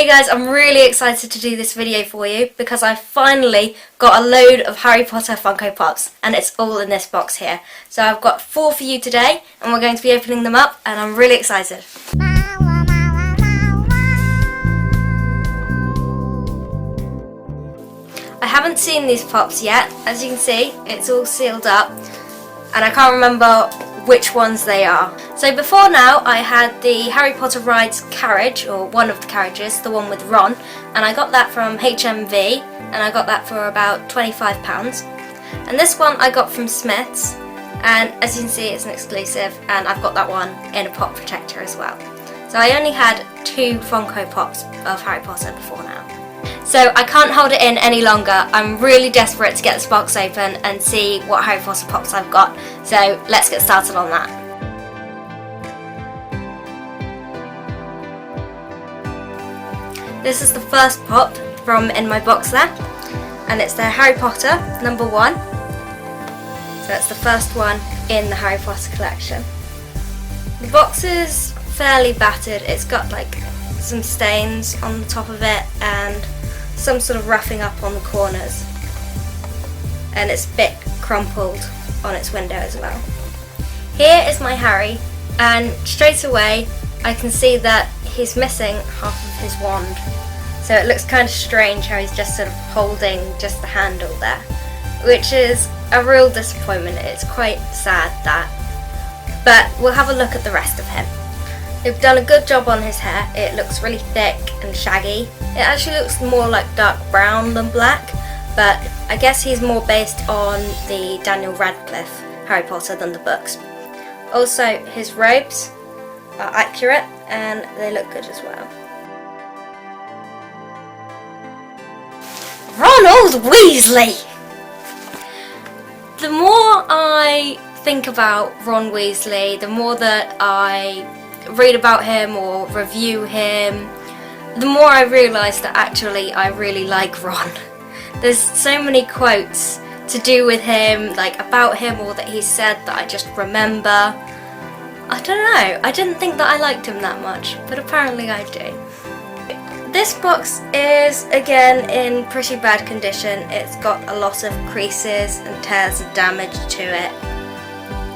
Hey guys, I'm really excited to do this video for you because I finally got a load of Harry Potter Funko Pops and it's all in this box here. So I've got 4 for you today and we're going to be opening them up and I'm really excited. I haven't seen these pops yet. As you can see, it's all sealed up and I can't remember which ones they are. So before now I had the Harry Potter Rides carriage, or one of the carriages, the one with Ron, and I got that from HMV and I got that for about £25. And this one I got from Smith's, and as you can see it's an exclusive, and I've got that one in a pop protector as well. So I only had 2 Funko Pops of Harry Potter before now. So I can't hold it in any longer. I'm really desperate to get this box open and see what Harry Potter Pops I've got. So let's get started on that. This is the first pop from in my box there, and it's the Harry Potter #1. So it's the first one in the Harry Potter collection. The box is fairly battered. It's got like some stains on the top of it and some sort of roughing up on the corners, and it's a bit crumpled on its window as well. Here is my Harry, and straight away I can see that he's missing half of his wand, so it looks kind of strange how he's just sort of holding just the handle there, which is a real disappointment. It's quite sad that, but we'll have a look at the rest of him. They've done a good job on his hair. It looks really thick and shaggy. It actually looks more like dark brown than black, but I guess he's more based on the Daniel Radcliffe Harry Potter than the books. Also, his robes are accurate and they look good as well. Ronald Weasley! The more I think about Ron Weasley, the more that I read about him or review him, the more I realise that actually I really like Ron. There's so many quotes to do with him, like about him or that he said, that I just remember. I don't know, I didn't think that I liked him that much, but apparently I do. This box is again in pretty bad condition. It's got a lot of creases and tears and damage to it.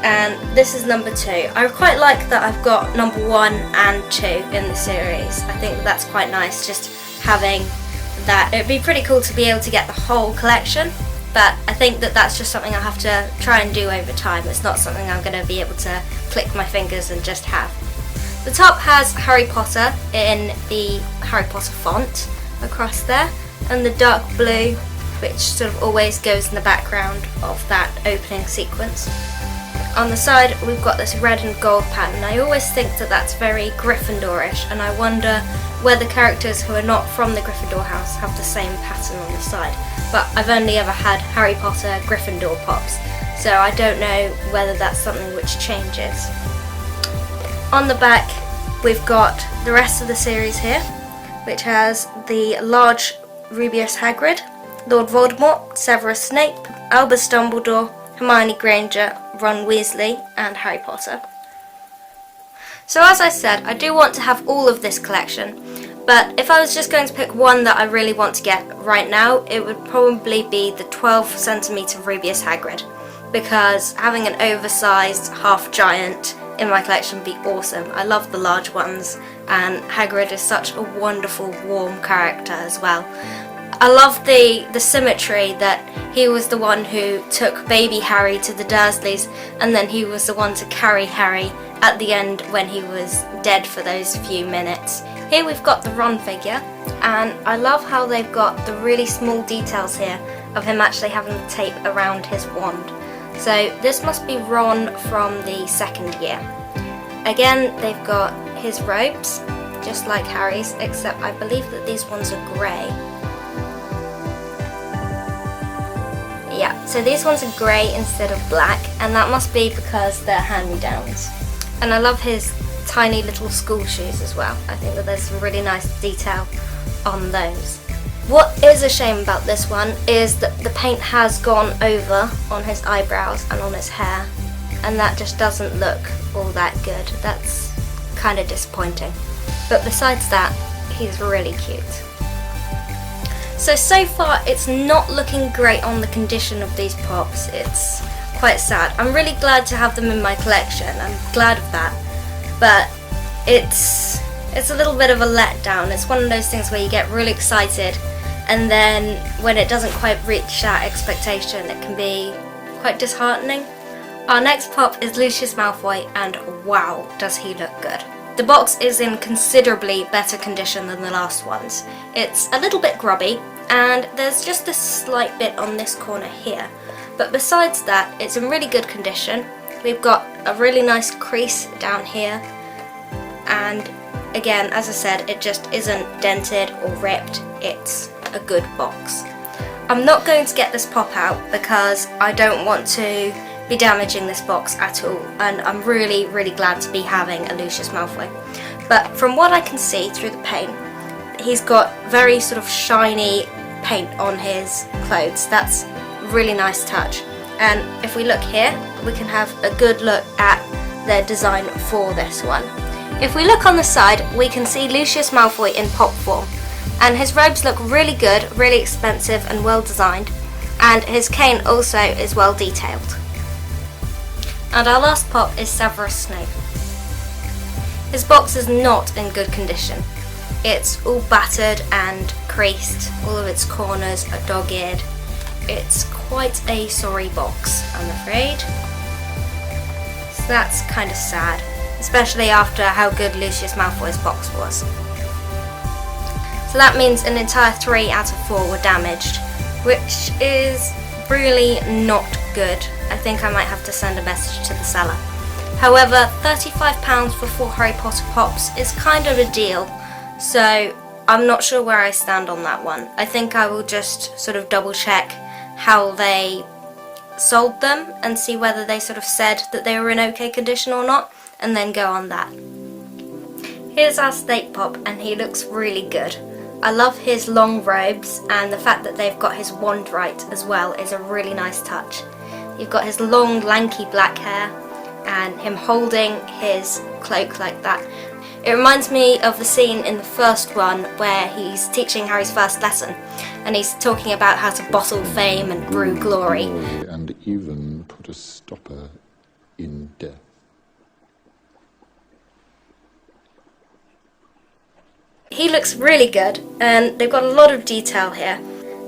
And this is #2. I quite like that I've got #1 and 2 in the series. I think that's quite nice, just having that. It'd be pretty cool to be able to get the whole collection, but I think that that's just something I'll have to try and do over time. It's not something I'm going to be able to click my fingers and just have. The top has Harry Potter in the Harry Potter font across there, and the dark blue, which sort of always goes in the background of that opening sequence. On the side we've got this red and gold pattern. I always think that that's very Gryffindorish, and I wonder whether characters who are not from the Gryffindor house have the same pattern on the side. But I've only ever had Harry Potter Gryffindor Pops, so I don't know whether that's something which changes. On the back we've got the rest of the series here, which has the large Rubeus Hagrid, Lord Voldemort, Severus Snape, Albus Dumbledore, Hermione Granger, Ron Weasley and Harry Potter. So as I said, I do want to have all of this collection, but if I was just going to pick one that I really want to get right now, it would probably be the 12cm Rubeus Hagrid, because having an oversized half giant in my collection would be awesome. I love the large ones, and Hagrid is such a wonderful, warm character as well. I love the symmetry that he was the one who took baby Harry to the Dursleys, and then he was the one to carry Harry at the end when he was dead for those few minutes. Here we've got the Ron figure, and I love how they've got the really small details here of him actually having the tape around his wand. So this must be Ron from the 2nd year. Again, they've got his robes, just like Harry's, except I believe that these ones are grey. Yeah, so these ones are grey instead of black, and that must be because they're hand-me-downs. And I love his tiny little school shoes as well. I think that there's some really nice detail on those. What is a shame about this one is that the paint has gone over on his eyebrows and on his hair, and that just doesn't look all that good. That's kind of disappointing. But besides that, he's really cute. So far it's not looking great on the condition of these pops. It's quite sad. I'm really glad to have them in my collection. I'm glad of that. But it's a little bit of a letdown. It's one of those things where you get really excited and then when it doesn't quite reach that expectation, it can be quite disheartening. Our next pop is Lucius Malfoy, and wow, does he look good. The box is in considerably better condition than the last ones. It's a little bit grubby, and there's just a slight bit on this corner here. But besides that, it's in really good condition. We've got a really nice crease down here, and again, as I said, it just isn't dented or ripped. It's a good box. I'm not going to get this pop out because I don't want to be damaging this box at all, and I'm really glad to be having a Lucius Malfoy. But from what I can see through the paint, he's got very sort of shiny paint on his clothes. That's a really nice touch. And if we look here, we can have a good look at their design for this one. If we look on the side, we can see Lucius Malfoy in pop form, and his robes look really good, really expensive and well designed, and his cane also is well detailed. And our last pop is Severus Snape. His box is not in good condition. It's all battered and creased, all of its corners are dog-eared. It's quite a sorry box, I'm afraid. So that's kind of sad, especially after how good Lucius Malfoy's box was. So that means an entire 3 out of 4 were damaged, which is really not good. I think I might have to send a message to the seller. However, £35 for 4 Harry Potter pops is kind of a deal, so I'm not sure where I stand on that one. I think I will just sort of double check how they sold them and see whether they sort of said that they were in okay condition or not, and then go on that. Here's our Snape pop, and he looks really good. I love his long robes, and the fact that they've got his wand right as well is a really nice touch. You've got his long lanky black hair and him holding his cloak like that. It reminds me of the scene in the first one where he's teaching Harry's first lesson and he's talking about how to bottle fame and brew glory. And even put a stopper in death. He looks really good, and they've got a lot of detail here.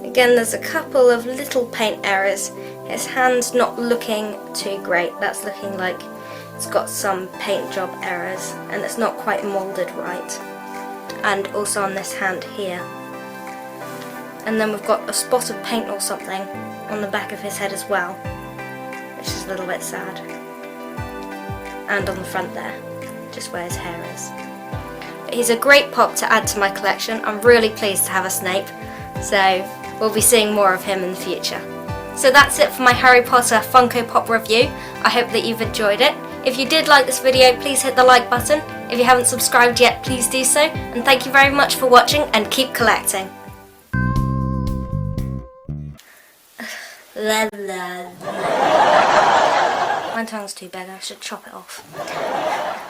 Again, there's a couple of little paint errors. His hand's not looking too great. That's looking like it's got some paint job errors, and it's not quite moulded right. And also on this hand here. And then we've got a spot of paint or something on the back of his head as well, which is a little bit sad. And on the front there, just where his hair is. He's a great pop to add to my collection. I'm really pleased to have a Snape, so we'll be seeing more of him in the future. So that's it for my Harry Potter Funko Pop review. I hope that you've enjoyed it. If you did like this video, please hit the like button. If you haven't subscribed yet, please do so. And thank you very much for watching, and keep collecting. My tongue's too big, I should chop it off.